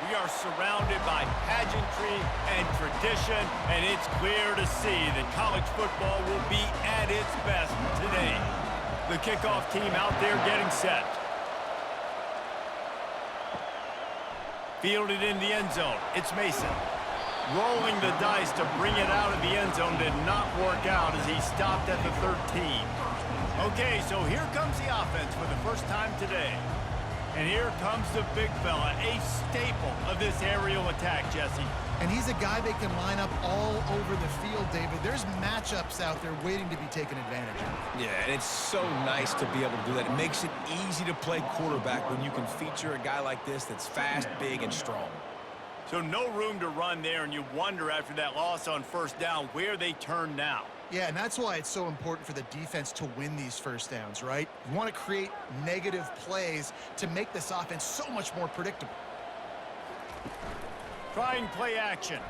We are surrounded by pageantry and tradition, and it's clear to see that college football will be at its best today. The kickoff team out there getting set. Fielded in the end zone. It's Mason. Rolling the dice to bring it out of the end zone did not work out as he stopped at the 13. Okay, so here comes the offense for the first time today. And here comes the big fella, a staple of this aerial attack, Jesse. And he's a guy they can line up all over the field, David. There's matchups out there waiting to be taken advantage of. Yeah, and it's so nice to be able to do that. It makes it easy to play quarterback when you can feature a guy like this that's fast, big, and strong. So no room to run there, and you wonder after that loss on first down where they turn now. Yeah, and that's why it's so important for the defense to win these first downs, right? You want to create negative plays to make this offense so much more predictable. Trying play action.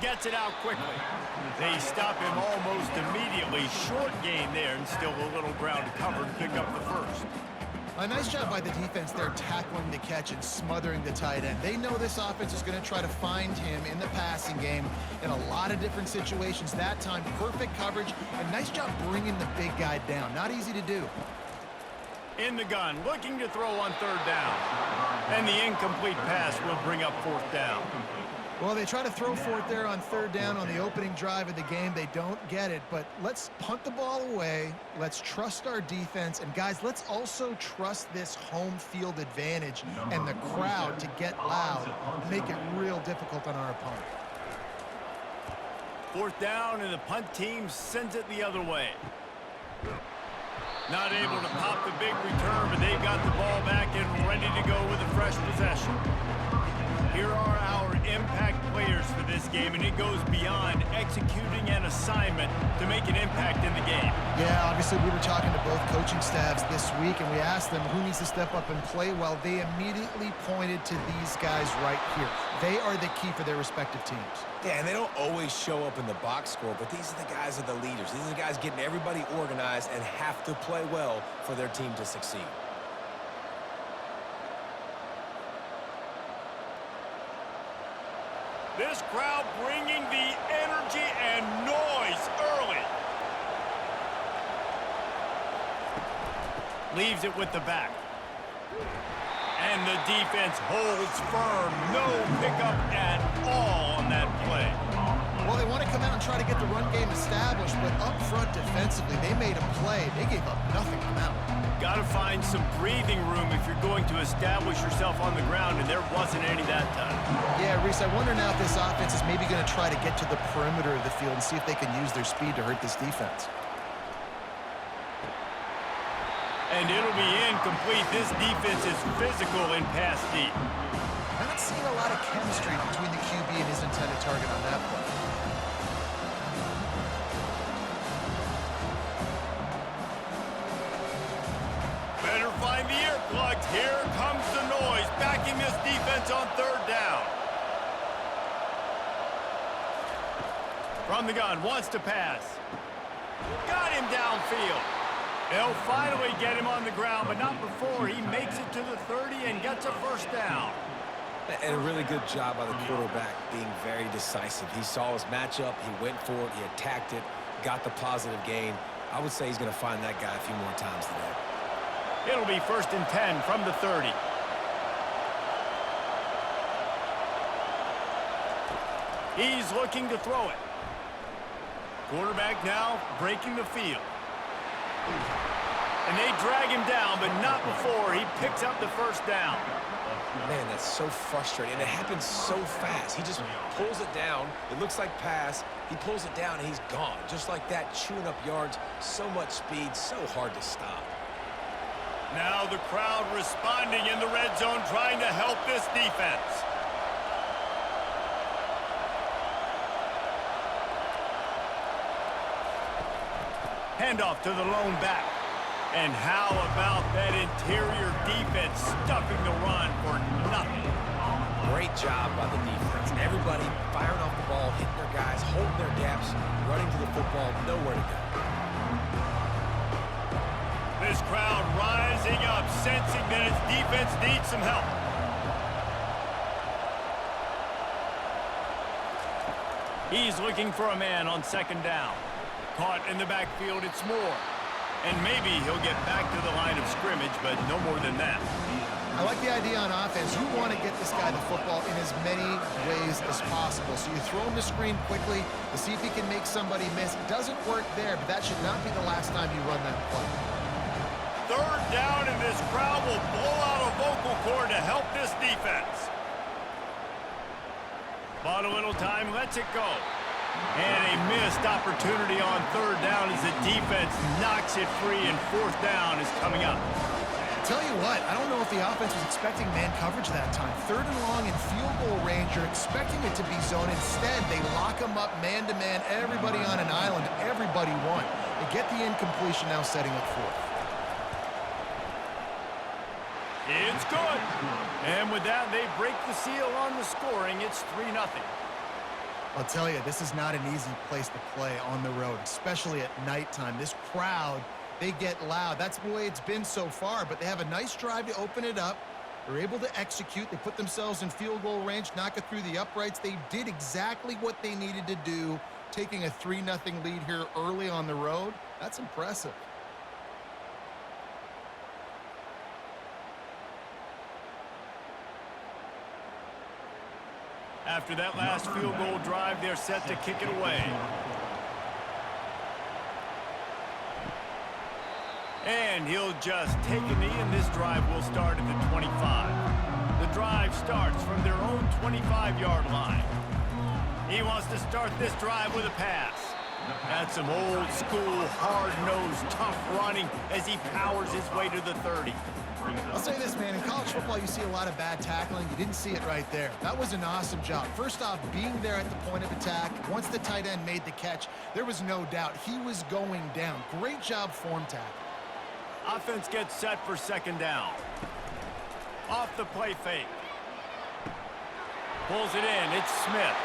Gets it out quickly. They stop him almost immediately. Short gain there, and still a little ground to cover to pick up the first. A nice job by the defense there tackling the catch and smothering the tight end. They know this offense is going to try to find him in the passing game in a lot of different situations. That time, perfect coverage, and nice job bringing the big guy down. Not easy to do. In the gun, looking to throw on third down. And the incomplete pass will bring up fourth down. Well, they try to throw for it there on third down on the opening drive of the game. They don't get it, but let's punt the ball away. Let's trust our defense. And, guys, let's also trust this home field advantage and the crowd to get loud and make it real difficult on our opponent. Fourth down, and the punt team sends it the other way. Not able to pop the big return, but they've got the ball back and ready to go with a fresh possession. Here are our impact players for this game, and it goes beyond executing an assignment to make an impact in the game. Yeah, obviously we were talking to both coaching staffs this week, and we asked them who needs to step up and play well. They immediately pointed to these guys right here. They are the key for their respective teams. Yeah, and they don't always show up in the box score, but these are the guys that are the leaders. These are the guys getting everybody organized and have to play well for their team to succeed. This crowd bringing the energy and noise early. Leaves it with the back. And the defense holds firm. No pickup at all on that play. Well, they want to come out and try to get the run game established, but up front defensively, they made a play. They gave up nothing from that one. Got to find some breathing room if you're going to establish yourself on the ground, and there wasn't any that time. Yeah, Reese, I wonder now if this offense is maybe going to try to get to the perimeter of the field and see if they can use their speed to hurt this defense. And it'll be incomplete. This defense is physical and pass deep. Not seeing a lot of chemistry between the QB and his intended target on that play. Better find the earplugs. Here comes the noise, backing this defense on third down. From the gun, wants to pass. Got him downfield. They'll finally get him on the ground, but not before he makes it to the 30 and gets a first down. And a really good job by the quarterback being very decisive. He saw his matchup, he went for it, he attacked it, got the positive gain. I would say he's going to find that guy a few more times today. It'll be 1st and 10 from the 30. He's looking to throw it. Quarterback now breaking the field. And they drag him down, but not before he picks up the first down. Man, that's so frustrating, and it happens so fast. He just pulls it down. It looks like pass. He pulls it down, and he's gone. Just like that, chewing up yards. So much speed, so hard to stop. Now the crowd responding in the red zone, trying to help this defense. Handoff to the lone back. And how about that interior defense stuffing the run for nothing? Great job by the defense. Everybody firing off the ball, hitting their guys, holding their gaps, running to the football, nowhere to go. This crowd rising up, sensing that its defense needs some help. He's looking for a man on second down. Caught in the backfield, it's Moore. And maybe he'll get back to the line of scrimmage, but no more than that. I like the idea on offense. You want to get this guy the football in as many ways as possible. So you throw him the screen quickly to see if he can make somebody miss. It doesn't work there, but that should not be the last time you run that play. Third down, and this crowd will blow out a vocal cord to help this defense. Bought a little time, lets it go. And a missed opportunity on third down as the defense knocks it free, and fourth down is coming up. Tell you what, I don't know if the offense was expecting man coverage that time. Third and long in field goal range, you're expecting it to be zone. Instead, they lock them up man-to-man, everybody on an island, everybody won. They get the incompletion now, setting up fourth. It's good. And with that, they break the seal on the scoring. It's 3-0. I'll tell you, this is not an easy place to play on the road, especially at nighttime. This crowd, they get loud. That's the way it's been so far, but they have a nice drive to open it up. They're able to execute. They put themselves in field goal range, knock it through the uprights. They did exactly what they needed to do, taking a 3-0 lead here early on the road. That's impressive. After that last field goal drive, they're set to kick it away. And he'll just take a knee, and this drive will start at the 25. The drive starts from their own 25-yard line. He wants to start this drive with a pass. That's some old-school, hard-nosed, tough running as he powers his way to the 30. I'll say this, man. In college football, you see a lot of bad tackling. You didn't see it right there. That was an awesome job. First off, being there at the point of attack. Once the tight end made the catch, there was no doubt he was going down. Great job form tackle. Offense gets set for second down. Off the play fake. Pulls it in. It's Smith.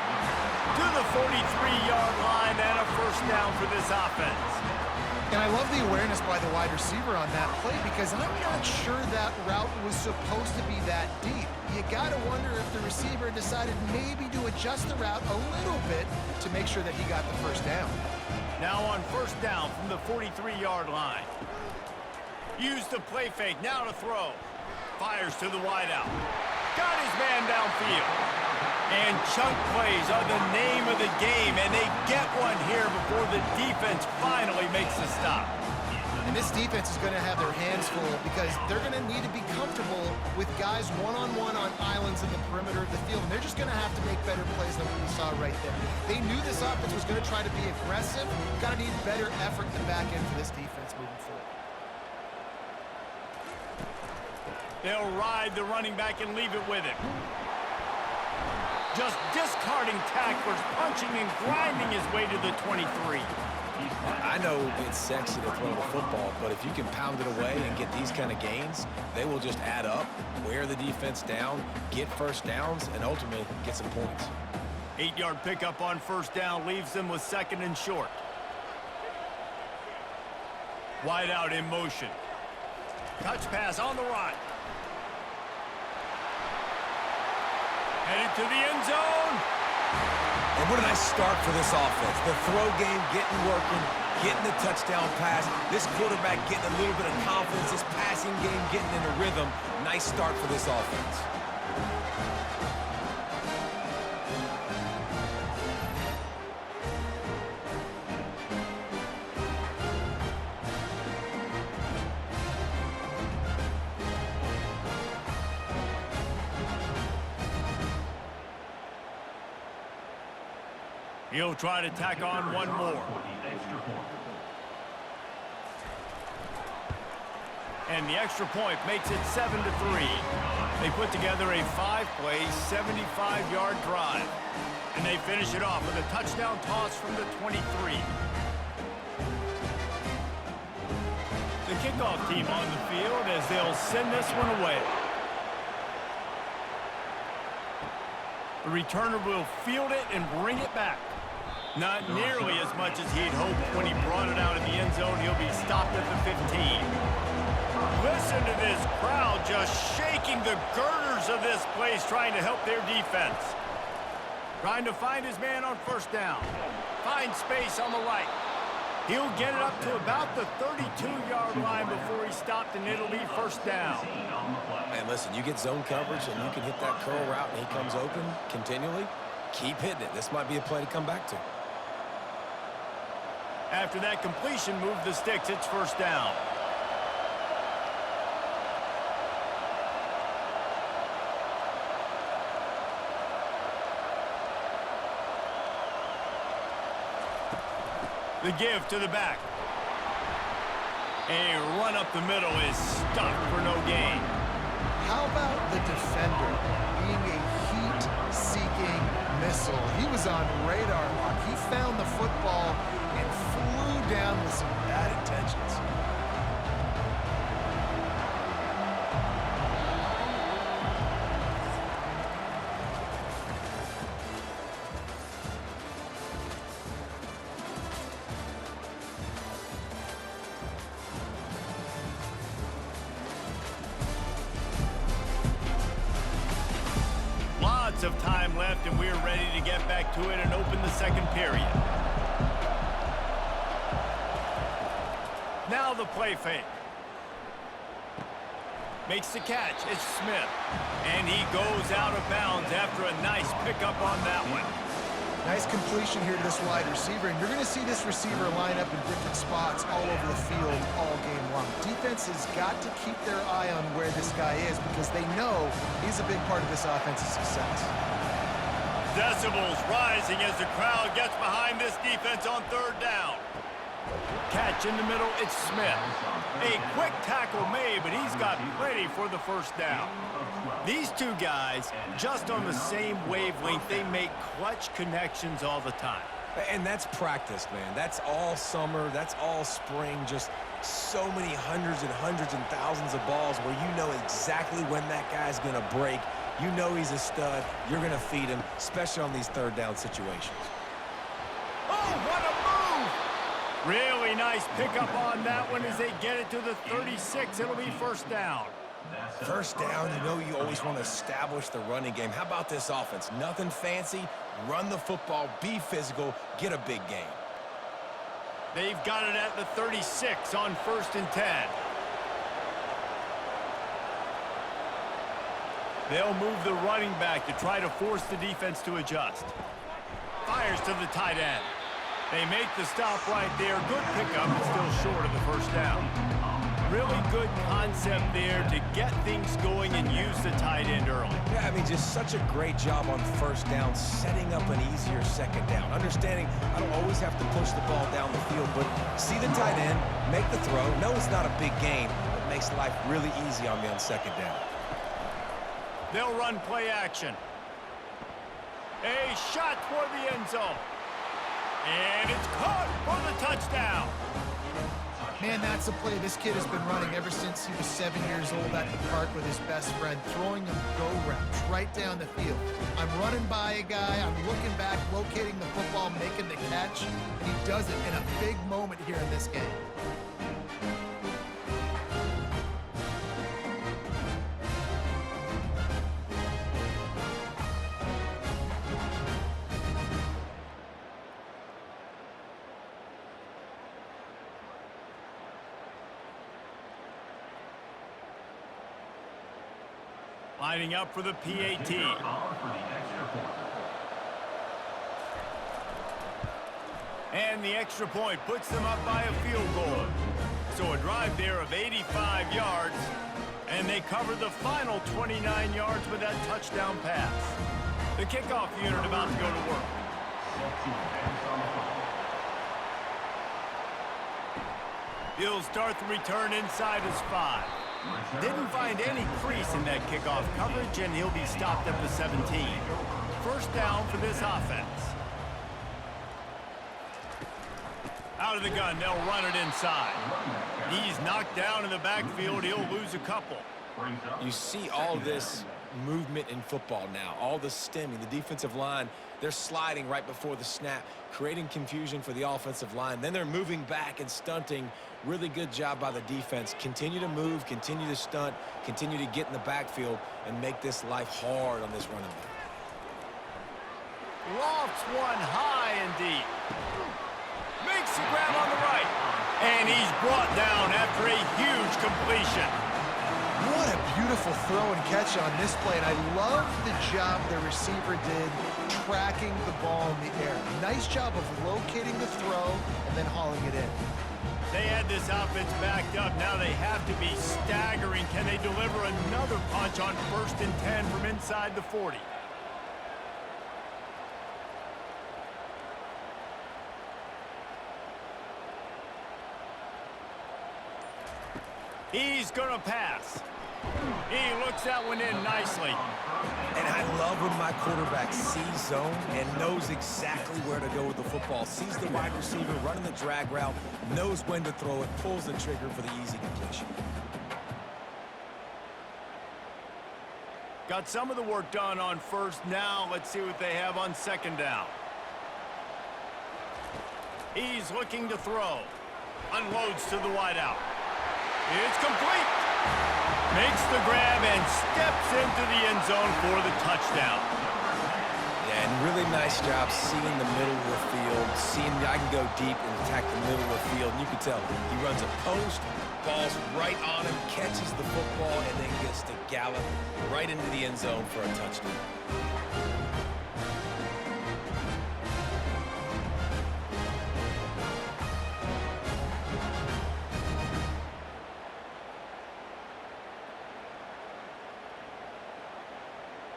To the 43-yard line, and a first down for this offense. And I love the awareness by the wide receiver on that play, because I'm not sure that route was supposed to be that deep. You got to wonder if the receiver decided maybe to adjust the route a little bit to make sure that he got the first down. Now on first down from the 43-yard line. Use the play fake, now to throw. Fires to the wideout. Got his man downfield. And chunk plays are the name of the game, and they get one here before the defense finally makes the stop. And this defense is going to have their hands full, because they're going to need to be comfortable with guys one-on-one on islands in the perimeter of the field. And they're just going to have to make better plays than what we saw right there. They knew this offense was going to try to be aggressive. Got to need better effort in the back end for this defense moving forward. They'll ride the running back and leave it with him. Just discarding tacklers, punching and grinding his way to the 23. I know it's sexy to throw the football, but if you can pound it away and get these kind of gains, they will just add up, wear the defense down, get first downs, and ultimately get some points. 8-yard pickup on first down leaves them with second and short. Wide out in motion. Touch pass on the right. Headed to the end zone. And what a nice start for this offense. The throw game getting working, getting the touchdown pass. This quarterback getting a little bit of confidence. This passing game getting in a rhythm. Nice start for this offense. He'll try to tack on one more. And the extra point makes it 7-3. They put together a 5-play, 75-yard drive. And they finish it off with a touchdown toss from the 23. The kickoff team on the field as they'll send this one away. The returner will field it and bring it back. Not nearly as much as he'd hoped when he brought it out in the end zone. He'll be stopped at the 15. Listen to this crowd just shaking the girders of this place, trying to help their defense. Trying to find his man on first down. Finds space on the right. He'll get it up to about the 32-yard line before he stopped, and it'll be first down. Man, listen, you get zone coverage and you can hit that curl route and he comes open continually. Keep hitting it. This might be a play to come back to. After that completion, move the sticks. It's first down. The give to the back. A run up the middle is stuck for no gain. How about the defender being a heat-seeking missile? He was on radar lock. He found the football and flew down with some bad intentions. Lots of time left, and we're ready to get back to it and open the second period. Now the play fake. Makes the catch. It's Smith. And he goes out of bounds after a nice pickup on that one. Nice completion here to this wide receiver, and you're going to see this receiver line up in different spots all over the field all game long. Defense has got to keep their eye on where this guy is because they know he's a big part of this offense's success. Decibels rising as the crowd gets behind this defense on third down. Catch in the middle, it's Smith. A quick tackle made, but he's got plenty for the first down. These two guys, just on the same wavelength, they make clutch connections all the time. And that's practice, man. That's all summer. That's all spring. Just so many hundreds and thousands of balls where you know exactly when that guy's going to break. You know he's a stud. You're going to feed him, especially on these third down situations. Oh, what a move! Really nice pickup on that one as they get it to the 36. It'll be first down. First down, you know you always want to establish the running game. How about this offense? Nothing fancy. Run the football, be physical, get a big gain. They've got it at the 36 on 1st and 10. They'll move the running back to try to force the defense to adjust. Fires to the tight end. They make the stop right there. Good pickup, but still short of the first down. Really good concept there to get things going and use the tight end early. Yeah, I mean, just such a great job on first down, setting up an easier second down. Understanding I don't always have to push the ball down the field, but see the tight end, make the throw. No, it's not a big gain, but makes life really easy on me on second down. They'll run play action. A shot toward the end zone. And it's caught for the touchdown. Man, that's a play this kid has been running ever since he was 7 years old at the park with his best friend, throwing him go routes right down the field. I'm running by a guy, I'm looking back, locating the football, making the catch, and he does it in a big moment here in this game. Lining up for the PAT. And the extra point puts them up by a field goal. So a drive there of 85 yards. And they cover the final 29 yards with that touchdown pass. The kickoff unit about to go to work. He'll start the return inside his 5. Didn't find any crease in that kickoff coverage, and he'll be stopped at the 17. First down for this offense. Out of the gun, they'll run it inside. He's knocked down in the backfield. He'll lose a couple. You see all this movement in football now, all the stemming, the defensive line, they're sliding right before the snap, creating confusion for the offensive line. Then they're moving back and stunting. Really good job by the defense. Continue to move, continue to stunt, continue to get in the backfield and make this life hard on this running back. Lofts one high and deep. Makes the grab on the right. And he's brought down after a huge completion. What a beautiful throw and catch on this play, and I love the job the receiver did tracking the ball in the air. Nice job of locating the throw and then hauling it in. They had this offense backed up. Now they have to be staggering. Can they deliver another punch on 1st and 10 from inside the 40? He's going to pass. He looks that one in nicely. And I love when my quarterback sees zone and knows exactly where to go with the football. Sees the wide receiver running the drag route, knows when to throw it, pulls the trigger for the easy completion. Got some of the work done on 1st. Now let's see what they have on 2nd down. He's looking to throw. Unloads to the wideout. It's complete. Makes the grab and steps into the end zone for the touchdown. Yeah, and really nice job seeing the middle of the field, seeing I can go deep and attack the middle of the field. And you can tell he runs a post, ball's right on him, catches the football, and then gets to gallop right into the end zone for a touchdown.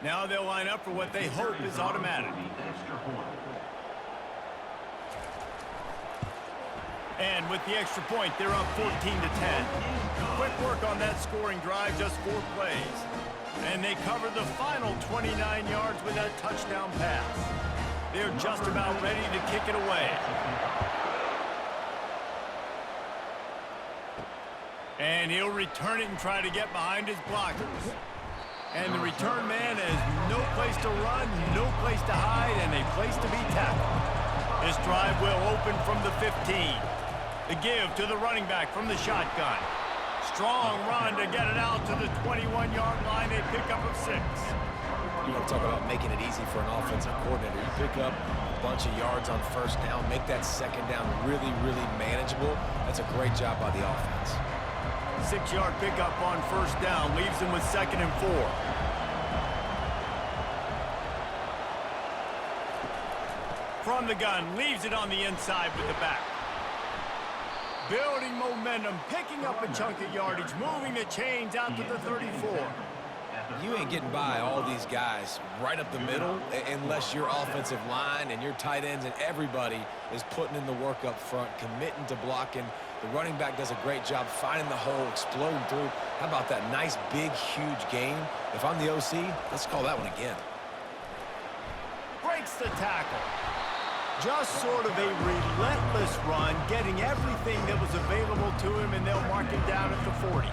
Now they'll line up for what they hope is automatic. And with the extra point, they're up 14 to 10. Quick work on that scoring drive, just 4 plays. And they cover the final 29 yards with that touchdown pass. They're just about ready to kick it away. And he'll return it and try to get behind his blockers. And the return man has no place to run, no place to hide, and a place to be tackled. This drive will open from the 15. The give to the running back from the shotgun. Strong run to get it out to the 21-yard line, a pickup of 6. You want to talk about making it easy for an offensive coordinator. You pick up a bunch of yards on 1st down, make that 2nd down really, really manageable. That's a great job by the offense. 6-yard pickup on 1st down, leaves them with 2nd and 4. From the gun, leaves it on the inside with the back. Building momentum, picking up a chunk of yardage, moving the chains out to the 34. You ain't getting by all these guys right up the middle unless your offensive line and your tight ends and everybody is putting in the work up front, committing to blocking. The running back does a great job finding the hole, exploding through. How about that nice, big, huge game? If I'm the OC, let's call that one again. Breaks the tackle. Just sort of a relentless run, getting everything that was available to him, and they'll mark him down at the 40.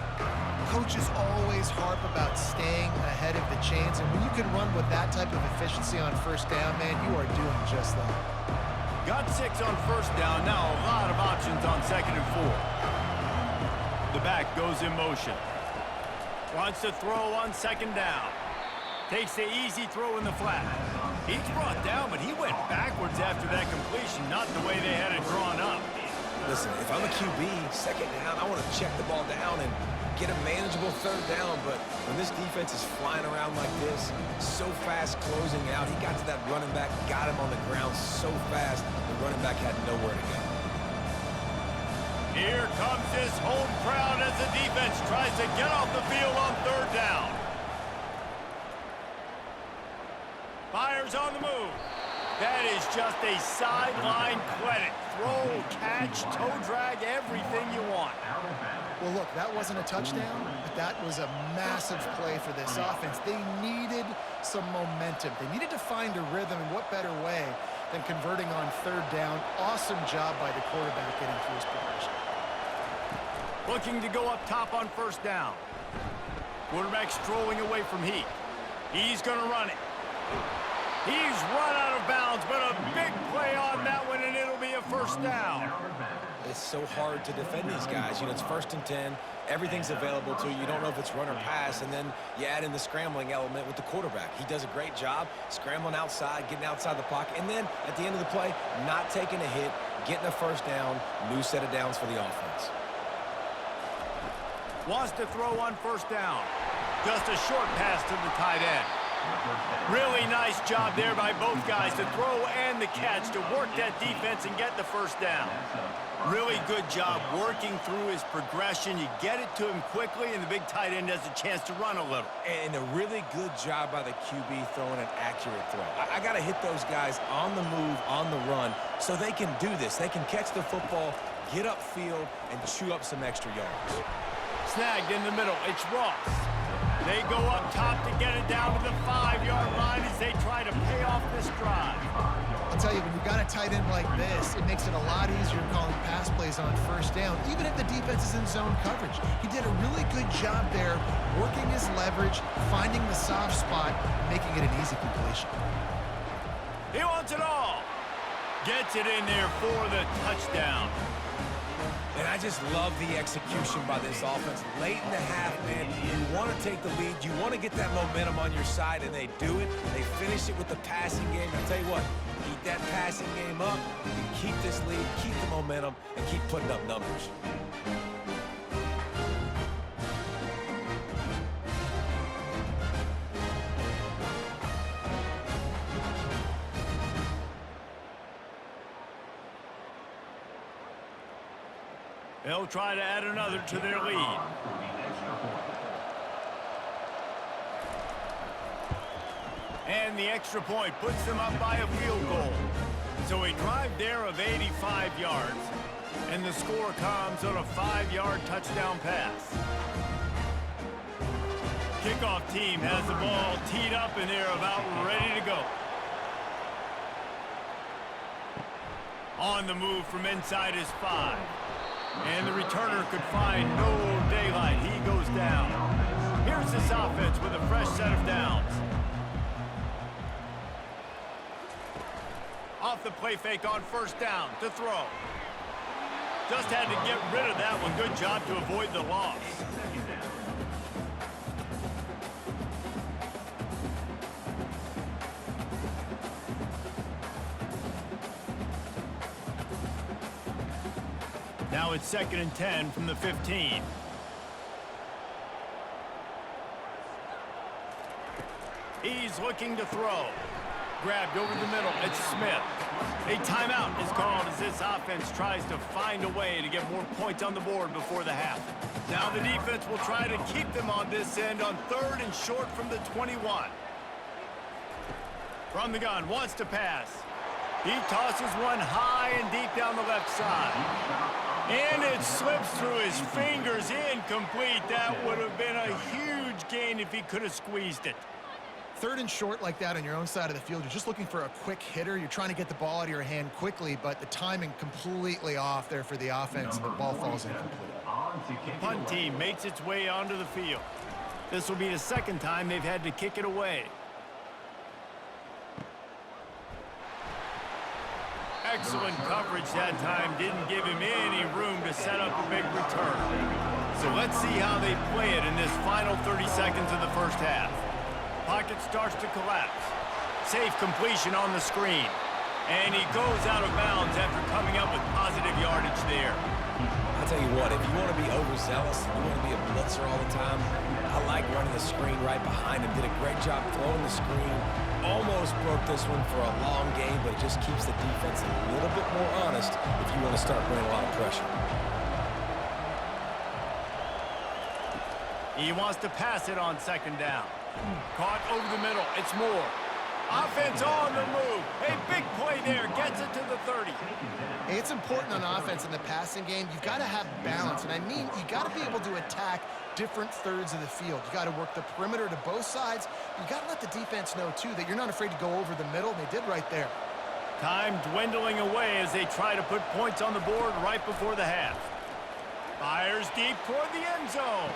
Coaches always harp about staying ahead of the chains, and when you can run with that type of efficiency on 1st down, man, you are doing just that. Got 6 on 1st down, now a lot of options on 2nd and 4. The back goes in motion. Wants to throw on 2nd down. Takes the easy throw in the flat. He's brought down, but he went backwards after that completion, not the way they had it drawn up. Listen, if I'm a QB, 2nd down, I want to check the ball down and get a manageable 3rd down, but when this defense is flying around like this, so fast closing out, he got to that running back, got him on the ground so fast, the running back had nowhere to go. Here comes this home crowd as the defense tries to get off the field on 3rd down. Fires on the move. That is just a sideline credit. Throw, catch, toe drag, everything you want. Well, look, that wasn't a touchdown, but that was a massive play for this offense. They needed some momentum. They needed to find a rhythm, and what better way than converting on 3rd down. Awesome job by the quarterback getting through his progression. Looking to go up top on 1st down. Quarterback strolling away from Heath. He's going to run it. He's run out of bounds, but a big play on that one, and it'll be a 1st down. It's so hard to defend these guys. You know, it's 1st and 10. Everything's available to you. You don't know if it's run or pass, and then you add in the scrambling element with the quarterback. He does a great job scrambling outside, getting outside the pocket, and then at the end of the play, not taking a hit, getting a 1st down, new set of downs for the offense. Wants to throw on 1st down. Just a short pass to the tight end. Really nice job there by both guys to throw and the catch to work that defense and get the 1st down. Really good job working through his progression. You get it to him quickly, and the big tight end has a chance to run a little. And a really good job by the QB throwing an accurate throw. I got to hit those guys on the move, on the run, so they can do this. They can catch the football, get upfield, and chew up some extra yards. Snagged in the middle. It's Ross. They go up top to get it down to the 5-yard line as they try to pay off this drive. I'll tell you, when you've got a tight end like this, it makes it a lot easier calling pass plays on 1st down, even if the defense is in zone coverage. He did a really good job there, working his leverage, finding the soft spot, making it an easy completion. He wants it all. Gets it in there for the touchdown. And I just love the execution by this offense. Late in the half, man, you want to take the lead. You want to get that momentum on your side, and they do it. They finish it with the passing game. I'll tell you what, keep that passing game up. You keep this lead, keep the momentum, and keep putting up numbers. They'll try to add another to their lead. And the extra point puts them up by a field goal. So a drive there of 85 yards. And the score comes on a 5-yard touchdown pass. Kickoff team has the ball teed up and they're about ready to go. On the move from inside his 5. And the returner could find no daylight. He goes down. Here's this offense with a fresh set of downs. Off the play fake on 1st down to throw. Just had to get rid of that one. Good job to avoid the loss. Now it's 2nd and 10 from the 15. He's looking to throw. Grabbed over the middle. It's Smith. A timeout is called as this offense tries to find a way to get more points on the board before the half. Now the defense will try to keep them on this end on 3rd and short from the 21. From the gun, wants to pass. He tosses one high and deep down the left side. And it slips through his fingers, incomplete. That would have been a huge gain if he could have squeezed it. 3rd and short like that on your own side of the field, you're just looking for a quick hitter. You're trying to get the ball out of your hand quickly, but the timing completely off there for the offense, and the ball falls incomplete. The punt team makes its way onto the field. This will be the 2nd time they've had to kick it away. Excellent coverage that time. Didn't give him any room to set up a big return. So let's see how they play it in this final 30 seconds of the 1st half. Pocket starts to collapse. Safe completion on the screen. And he goes out of bounds after coming up with positive yardage there. I'll tell you what, if you want to be overzealous, you want to be a blitzer all the time, I like running the screen right behind him. Did a great job throwing the screen. Almost broke this one for a long game, but it just keeps the defense a little bit more honest if you want to start bringing a lot of pressure. He wants to pass it on 2nd down. Caught over the middle. It's Moore. Offense on the move. A big play there. Gets it to the 30. Hey, it's important on offense in the passing game. You've got to have balance, and I mean you got to be able to attack different thirds of the field. You got to work the perimeter to both sides. You got to let the defense know, too, that you're not afraid to go over the middle, and they did right there. Time dwindling away as they try to put points on the board right before the half. Fires deep toward the end zone.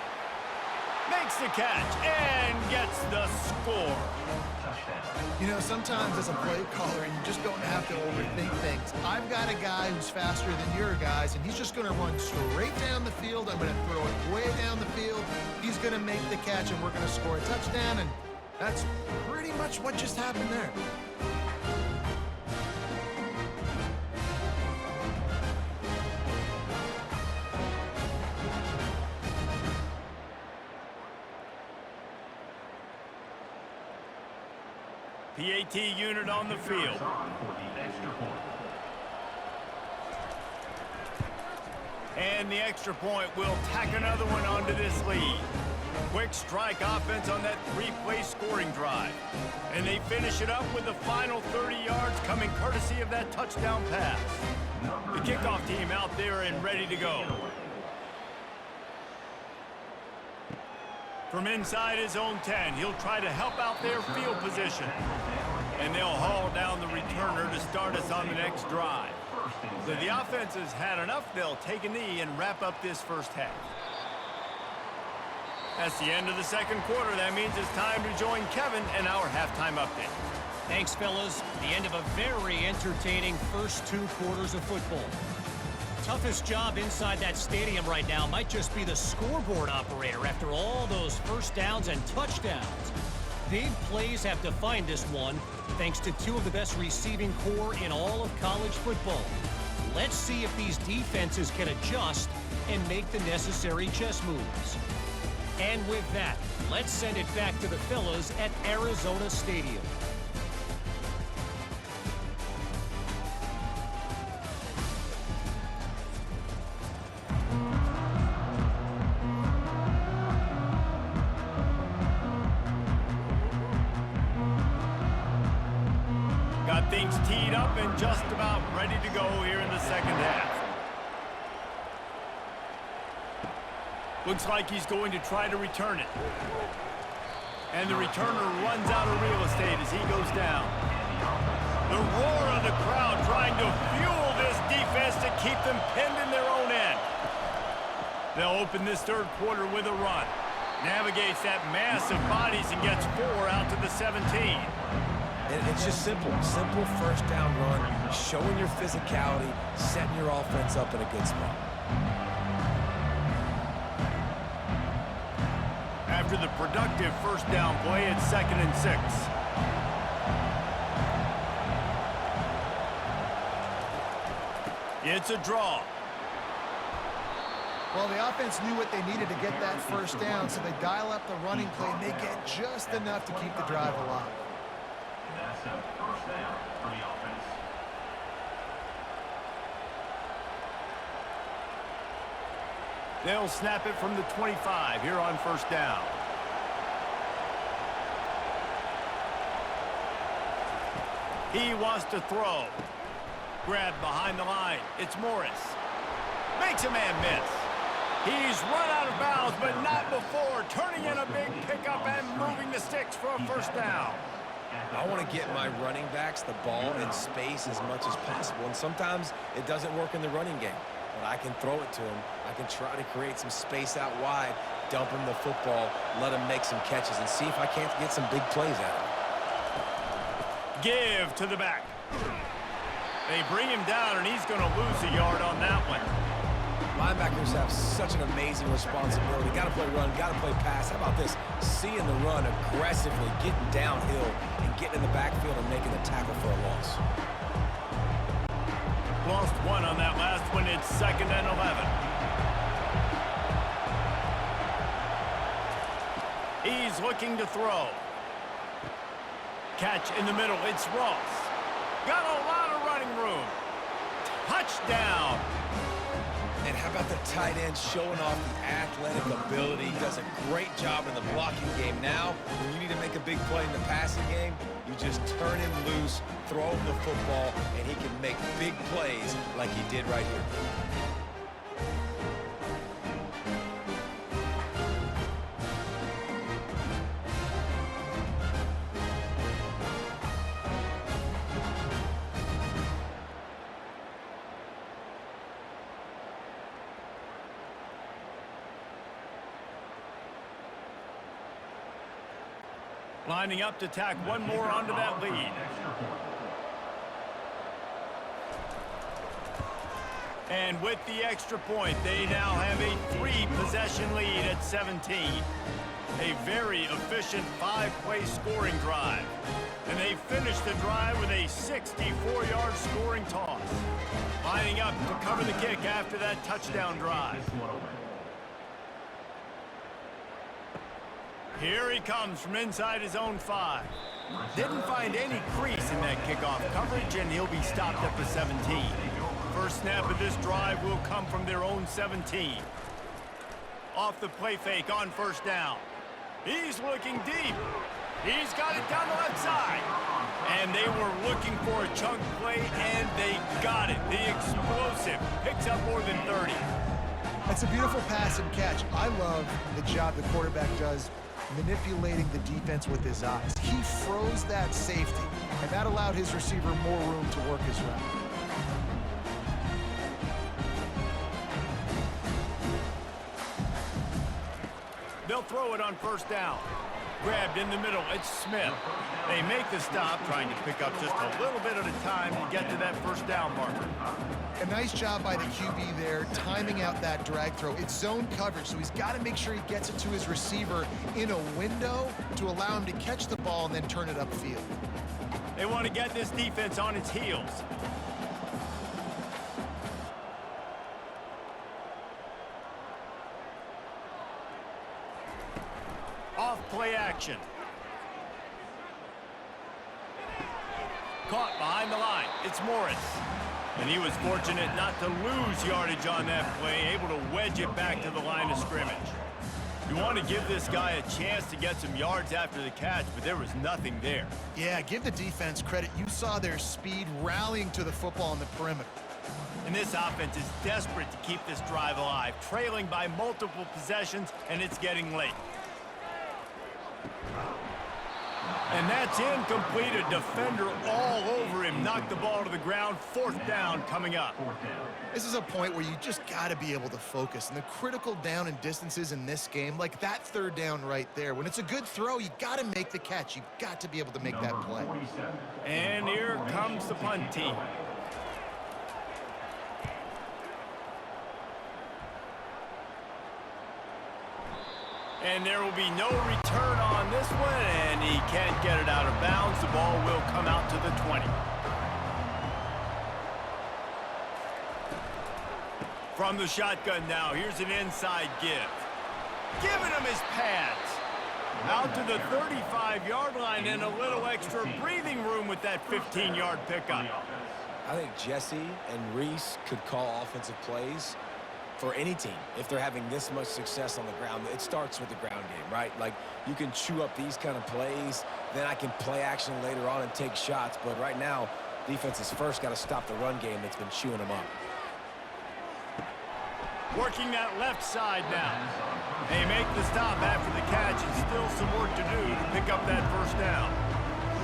Makes the catch and gets the score. Touchdown. You know, sometimes as a play caller, you just don't have to overthink things. I've got a guy who's faster than your guys, and he's just going to run straight down the field. I'm going to throw it way down the field. He's going to make the catch, and we're going to score a touchdown, and that's pretty much what just happened there. PAT unit on the field. And the extra point will tack another one onto this lead. Quick strike offense on that three-play scoring drive. And they finish it up with the final 30 yards coming courtesy of that touchdown pass. The kickoff team out there and ready to go. From inside his own 10, he'll try to help out their field position. And they'll haul down the returner to start us on the next drive. So the offense has had enough. They'll take a knee and wrap up this first half. That's the end of the second quarter. That means it's time to join Kevin in our halftime update. Thanks, fellas. The end of a very entertaining first 2 quarters of football. Toughest job inside that stadium right now might just be the scoreboard operator after all those first downs and touchdowns. Big plays have defined this one, thanks to 2 of the best receiving core in all of college football. Let's see if these defenses can adjust and make the necessary chess moves. And with that, let's send it back to the fellas at Arizona Stadium. Got things teed up and just about ready to go here in the second half. Looks like he's going to try to return it. And the returner runs out of real estate as he goes down. The roar of the crowd trying to fuel this defense to keep them pinned in their own end. They'll open this third quarter with a run. Navigates that mass of bodies and gets 4 out to the 17. And it's just simple first down run, showing your physicality, setting your offense up in a good spot. After the productive first down play, it's 2nd and 6. It's a draw. Well, the offense knew what they needed to get that first down, so they dial up the running play, and they get just enough to keep the drive alive. That's a first down for the offense. They'll snap it from the 25 here on first down. He wants to throw. Grabbed behind the line. It's Morris. Makes a man miss. He's run out of bounds, but not before turning in a big pickup and moving the sticks for a first down. I want to get my running backs the ball in space as much as possible, and sometimes it doesn't work in the running game. But I can throw it to him. I can try to create some space out wide, dump him the football, let him make some catches, and see if I can't get some big plays out of him. Give to the back. They bring him down, and he's going to lose a yard on that one. Linebackers have such an amazing responsibility. Got to play run, got to play pass. How about this? Seeing the run aggressively, getting downhill, and getting in the backfield and making the tackle for a loss. Lost 1 on that last one. It's 2nd and 11. He's looking to throw. Catch in the middle. It's Ross. Got a lot of running room. Touchdown. And how about the tight end showing off the athletic ability? He does a great job in the blocking game. Now, when you need to make a big play in the passing game, you just turn him loose, throw him the football, and he can make big plays like he did right here. Lining up to tack one more onto that lead. And with the extra point, they now have a 3-possession lead at 17. A very efficient 5-play scoring drive. And they finish the drive with a 64-yard scoring toss. Lining up to cover the kick after that touchdown drive. Here he comes from inside his own 5. Didn't find any crease in that kickoff coverage, and he'll be stopped at the 17. First snap of this drive will come from their own 17. Off the play fake on first down. He's looking deep. He's got it down the left side. And they were looking for a chunk play, and they got it. The explosive picks up more than 30. That's a beautiful pass and catch. I love the job the quarterback does manipulating the defense with his eyes. He froze that safety, and that allowed his receiver more room to work his route. They'll throw it on first down. Grabbed in the middle, it's Smith. They make the stop, trying to pick up just a little bit at a time to get to that first down marker. A nice job by the QB there, timing out that drag throw. It's zone coverage, so he's got to make sure he gets it to his receiver in a window to allow him to catch the ball and then turn it upfield. They want to get this defense on its heels. Off play action. Caught behind the line. It's Morris. And he was fortunate not to lose yardage on that play, able to wedge it back to the line of scrimmage. You want to give this guy a chance to get some yards after the catch, but there was nothing there. Yeah, give the defense credit. You saw their speed rallying to the football on the perimeter. And this offense is desperate to keep this drive alive, trailing by multiple possessions, and it's getting late. And that's incomplete. A defender all over him. Knocked the ball to the ground. Fourth down coming up. This is a point where you just got to be able to focus. And the critical down and distances in this game, like that third down right there, when it's a good throw, you got to make the catch. You've got to be able to make that play. And here comes the punt team. And there will be no return on this one, and he can't get it out of bounds. The ball will come out to the 20. From the shotgun now, here's an inside give. Giving him his pads. Out to the 35-yard line and a little extra breathing room with that 15-yard pickup. I think Jesse and Reese could call offensive plays for any team. If they're having this much success on the ground, it starts with the ground game, right? Like, you can chew up these kind of plays, then I can play action later on and take shots. But right now, defense has first got to stop the run game that's been chewing them up. Working that left side now. They make the stop after the catch, and still some work to do to pick up that first down.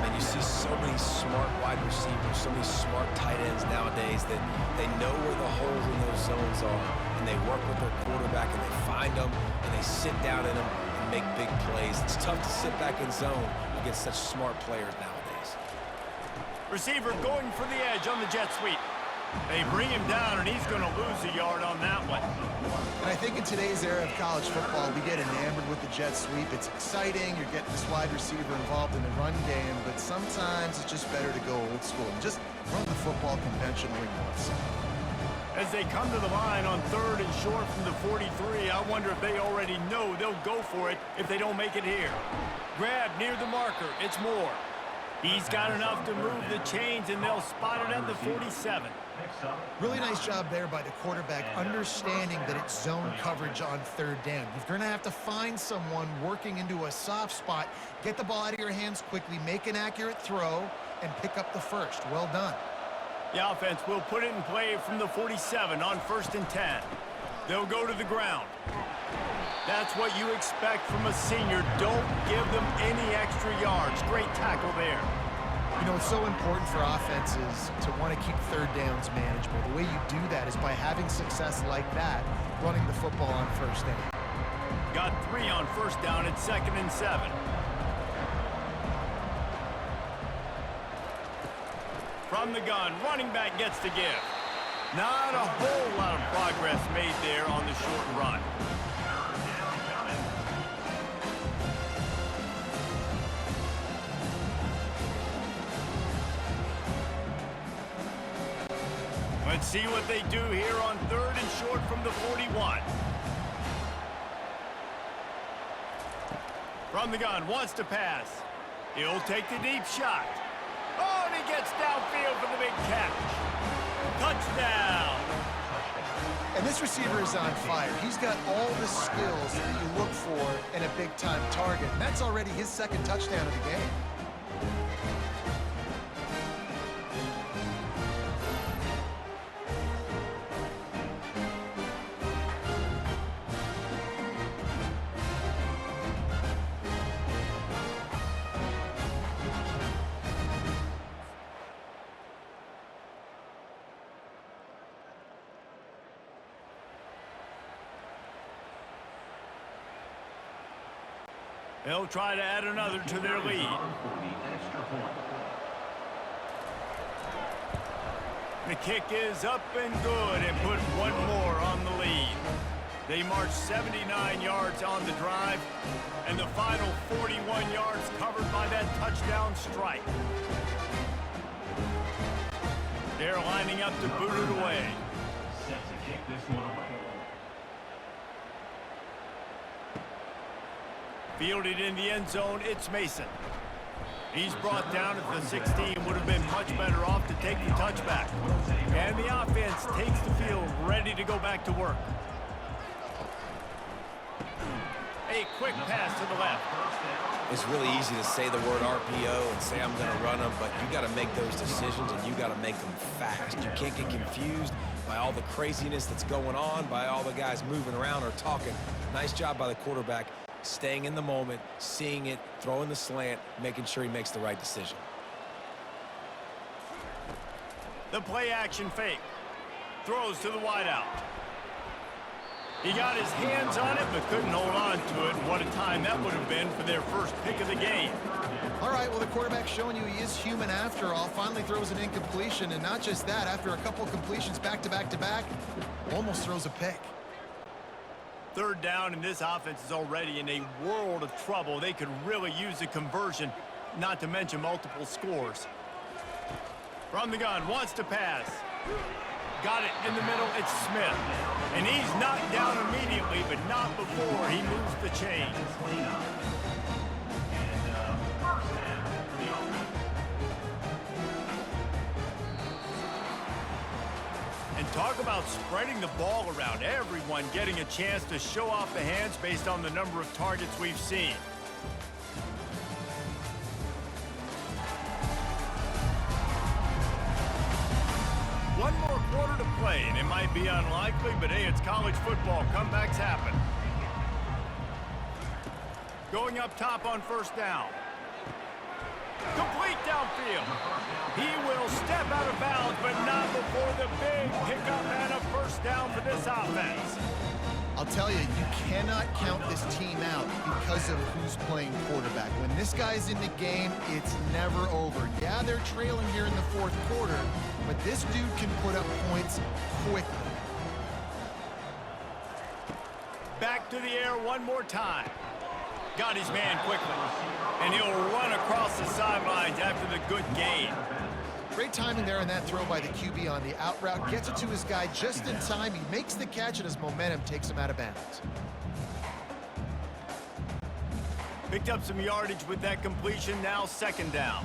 And you see so many smart wide receivers, so many smart tight ends nowadays that they know where the holes in those zones are, and they work with their quarterback, and they find them, and they sit down in them and make big plays. It's tough to sit back in zone against such smart players nowadays. Receiver going for the edge on the jet sweep. They bring him down, and he's going to lose a yard on that one. And I think in today's era of college football, we get enamored with the jet sweep. It's exciting. You're getting this wide receiver involved in the run game, but sometimes it's just better to go old school and just run the football conventionally north-south. As they come to the line on third and short from the 43, I wonder if they already know they'll go for it if they don't make it here. Grab near the marker. It's Moore. He's got enough to move the chains, and they'll spot it at the 47. Really nice job there by the quarterback, understanding that it's zone coverage on third down. You're going to have to find someone working into a soft spot, get the ball out of your hands quickly, make an accurate throw, and pick up the first. Well done. The offense will put it in play from the 47 on 1st and 10. They'll go to the ground. That's what you expect from a senior. Don't give them any extra yards. Great tackle there. You know, it's so important for offenses to want to keep third downs manageable. The way you do that is by having success like that, running the football on first down. Got 3 on first down at 2nd and 7. From the gun, running back gets the give. Not a whole lot of progress made there on the short run. Let's see what they do here on 3rd and short from the 41. From the gun, wants to pass. He'll take the deep shot. Oh, and he gets downfield for the big catch. Touchdown! And this receiver is on fire. He's got all the skills that you look for in a big-time target. And that's already his 2nd touchdown of the game. They'll try to add another to their lead. The kick is up and good and put one more on the lead. They march 79 yards on the drive, and the final 41 yards covered by that touchdown strike. They're lining up to boot it away. Set to kick this one away. Fielded in the end zone, it's Mason. He's brought down at the 16, would have been much better off to take the touchback. And the offense takes the field, ready to go back to work. A quick pass to the left. It's really easy to say the word RPO and say I'm going to run them, but you got to make those decisions and you got to make them fast. You can't get confused by all the craziness that's going on, by all the guys moving around or talking. Nice job by the quarterback, staying in the moment, seeing it, throwing the slant, making sure he makes the right decision. The play action fake. Throws to the wideout. He got his hands on it, but couldn't hold on to it. What a time that would have been for their first pick of the game. All right, well, the quarterback's showing you he is human after all. Finally throws an incompletion, and not just that, after a couple completions back-to-back-to-back, almost throws a pick. 3rd down, and this offense is already in a world of trouble. They could really use a conversion, not to mention multiple scores. From the gun, wants to pass. Got it in the middle, it's Smith. And he's knocked down immediately, but not before he moves the chains. And talk about spreading the ball around. Everyone getting a chance to show off the hands based on the number of targets we've seen. One more quarter to play, and it might be unlikely, but hey, it's college football. Comebacks happen. Going up top on 1st down. Complete downfield. He will step out of bounds, but not before the big pickup and a 1st down for this offense. I'll tell you, you cannot count this team out because of who's playing quarterback. When this guy's in the game, it's never over. Yeah, they're trailing here in the 4th quarter, but this dude can put up points quickly. Back to the air one more time. Got his man quickly. And he'll run across the sidelines after the good gain. Great timing there on that throw by the QB on the out route. Gets it to his guy just in time. He makes the catch, and his momentum takes him out of bounds. Picked up some yardage with that completion. Now 2nd down.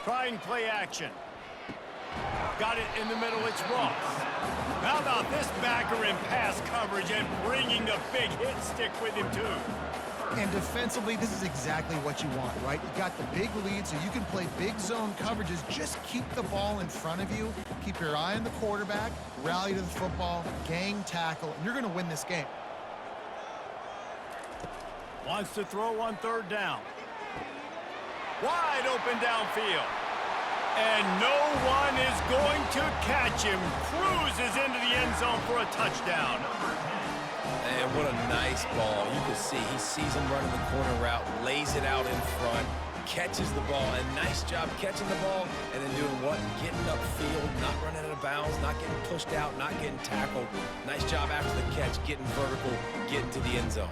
Trying play action. Got it in the middle. It's Ross. How about this backer in pass coverage and bringing the big hit stick with him, too? And defensively, this is exactly what you want, right? You got the big lead, so you can play big zone coverages. Just keep the ball in front of you. Keep your eye on the quarterback. Rally to the football. Gang tackle. And you're going to win this game. Wants to throw on 3rd down. Wide open downfield. And no one is going to catch him. Cruises into the end zone for a touchdown. And what a nice ball. You can see he sees him running the corner route, lays it out in front, catches the ball. And nice job catching the ball and then doing what? Getting upfield, not running out of bounds, not getting pushed out, not getting tackled. Nice job after the catch, getting vertical, getting to the end zone.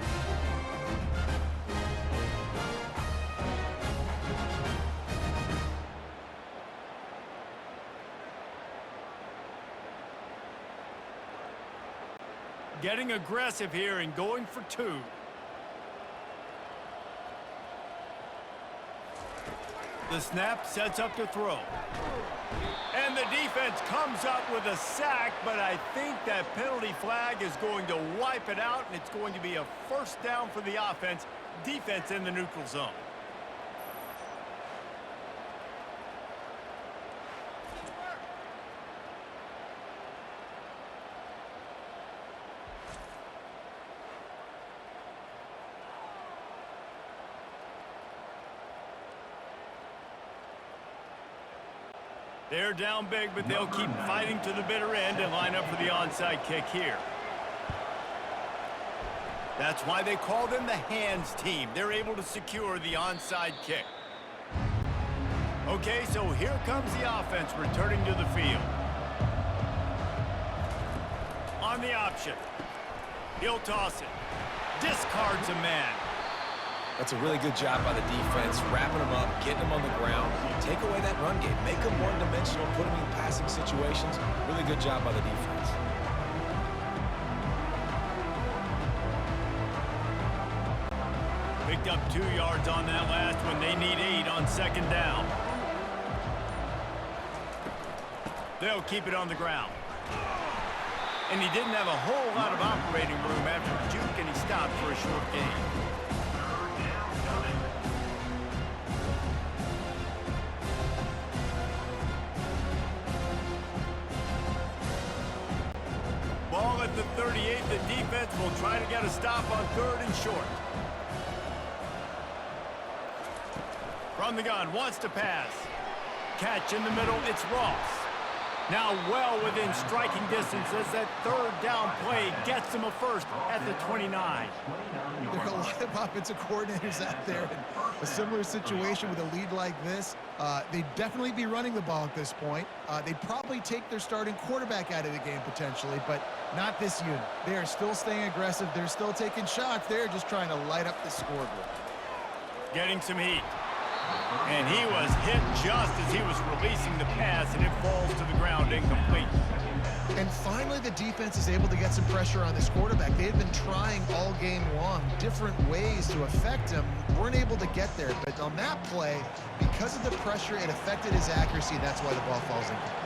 Getting aggressive here and going for 2. The snap sets up to throw. And the defense comes up with a sack, but I think that penalty flag is going to wipe it out, and it's going to be a first down for the offense. Defense in the neutral zone. They're down big, but they'll keep fighting to the bitter end and line up for the onside kick here. That's why they call them the hands team. They're able to secure the onside kick. Okay, so here comes the offense returning to the field. On the option. He'll toss it. Discards a man. That's a really good job by the defense, wrapping them up, getting them on the ground. Take away that run game. Make them one-dimensional, put them in passing situations. Really good job by the defense. Picked up 2 yards on that last one. They need 8 on second down. They'll keep it on the ground. And he didn't have a whole lot of operating room after the juke, and he stopped for a short gain. Ball at the 38. The defense will try to get a stop on 3rd and short. From the gun, wants to pass. Catch in the middle, it's Ross. Now well within striking distance as that 3rd down play gets them a first at the 29. There are a lot of offensive coordinators out there in a similar situation with a lead like this. They'd definitely be running the ball at this point. They'd probably take their starting quarterback out of the game potentially, but not this unit. They are still staying aggressive. They're still taking shots. They're just trying to light up the scoreboard. Getting some heat. And he was hit just as he was releasing the pass, and it falls to the ground incomplete. And finally, the defense is able to get some pressure on this quarterback. They had been trying all game long different ways to affect him. Weren't able to get there. But on that play, because of the pressure, it affected his accuracy. That's why the ball falls incomplete.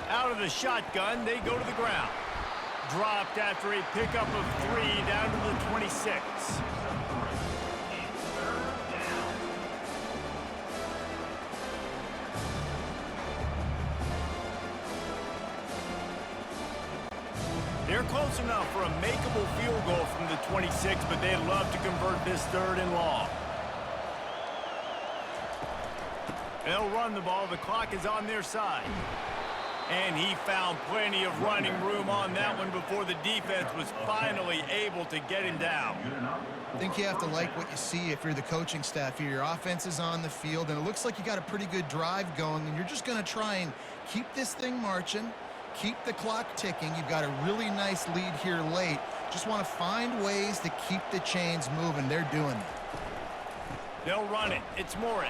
Out of the shotgun, they go to the ground. Dropped after a pickup of 3 down to the 26. They're close enough for a makeable field goal from the 26, but they'd love to convert this 3rd and long. They'll run the ball. The clock is on their side. And he found plenty of running room on that one before the defense was finally able to get him down. I think you have to like what you see if you're the coaching staff here. Your offense is on the field, and it looks like you got a pretty good drive going, and you're just going to try and keep this thing marching, keep the clock ticking. You've got a really nice lead here late. Just want to find ways to keep the chains moving. They're doing that. They'll run it. It's Morris.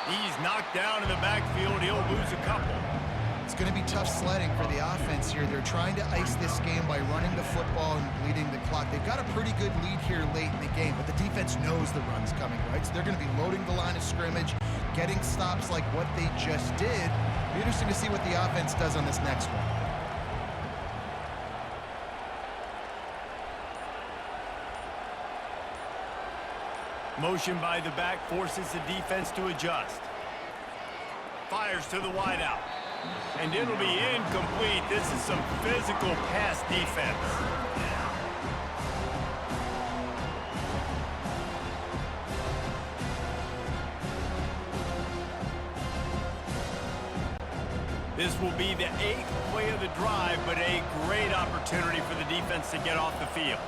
He's knocked down in the backfield. He'll lose a couple. It's going to be tough sledding for the offense here. They're trying to ice this game by running the football and bleeding the clock. They've got a pretty good lead here late in the game, but the defense knows the run's coming, right? So they're going to be loading the line of scrimmage, getting stops like what they just did. It'll be interesting to see what the offense does on this next one. Motion by the back forces the defense to adjust. Fires to the wideout. And it'll be incomplete. This is some physical pass defense. This will be the 8th play of the drive, but a great opportunity for the defense to get off the field.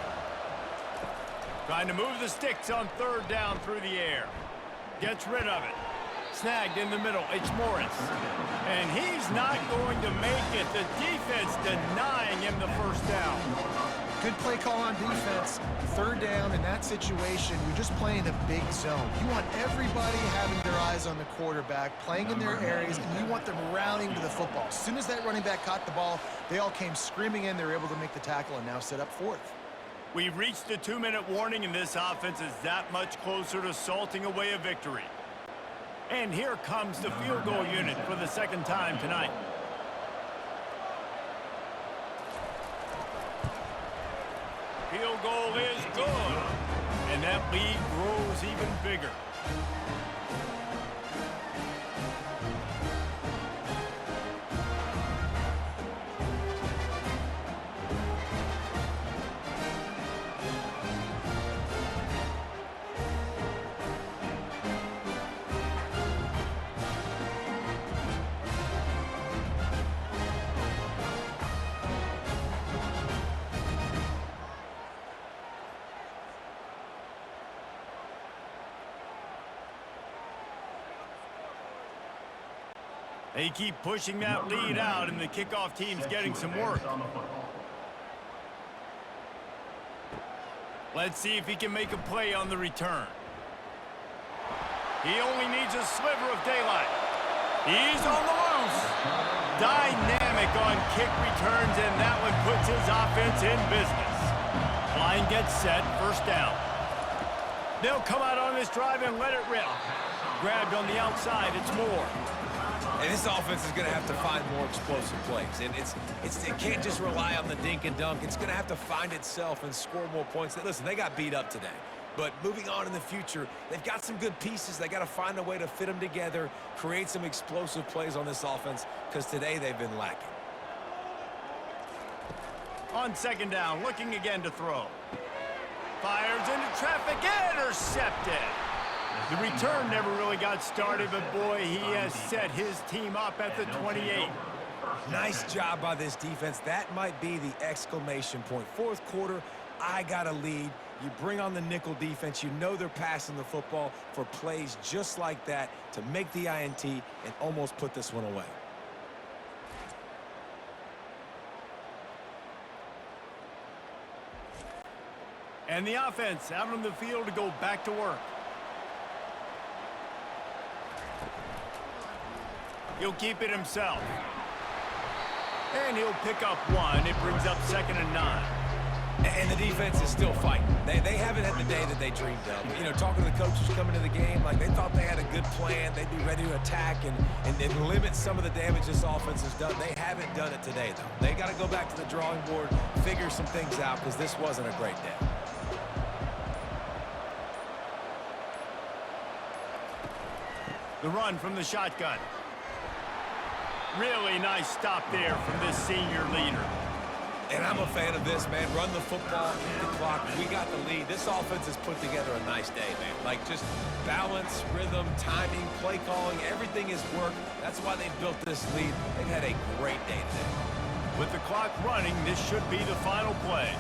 Trying to move the sticks on third down through the air. Gets rid of it. Snagged in the middle. It's Morris. And he's not going to make it. The defense denying him the first down. Good play call on defense. Third down in that situation, you're just playing a big zone. You want everybody having their eyes on the quarterback, playing in their areas, and you want them rounding to the football. As soon as that running back caught the ball, they all came screaming in. They were able to make the tackle and now set up fourth. We've reached the 2-minute warning, and this offense is that much closer to salting away a victory. And here comes the field goal unit for the second time tonight. Field goal is good. And that lead grows even bigger. They keep pushing that lead out, and the kickoff team's getting some work. Let's see if he can make a play on the return. He only needs a sliver of daylight. He's on the loose. Dynamic on kick returns, and that one puts his offense in business. Line gets set, first down. They'll come out on this drive and let it rip. Grabbed on the outside, it's Moore. And this offense is going to have to find more explosive plays. And it can't just rely on the dink and dunk. It's going to have to find itself and score more points. Listen, they got beat up today. But moving on in the future, they've got some good pieces. They got to find a way to fit them together, create some explosive plays on this offense, because today they've been lacking. On second down, looking again to throw. Fires into traffic, intercepted. The return never really got started, but boy, he has set his team up at the 28. Nice job by this defense. That might be the exclamation point. Fourth quarter, I got a lead. You bring on the nickel defense. You know they're passing the football for plays just like that to make the INT and almost put this one away. And the offense out on the field to go back to work. He'll keep it himself. And he'll pick up one. It brings up 2nd and 9. And the defense is still fighting. They haven't had the day that they dreamed of. You know, talking to the coaches coming to the game, like they thought they had a good plan. They'd be ready to attack and limit some of the damage this offense has done. They haven't done it today, though. They got to go back to the drawing board, figure some things out, because this wasn't a great day. The run from the shotgun. Really nice stop there from this senior leader. And I'm a fan of this, man. Run the football, beat the clock. We got the lead. This offense has put together a nice day, man. Like just balance, rhythm, timing, play calling, everything is work. That's why they built this lead. They've had a great day today. With the clock running, this should be the final play.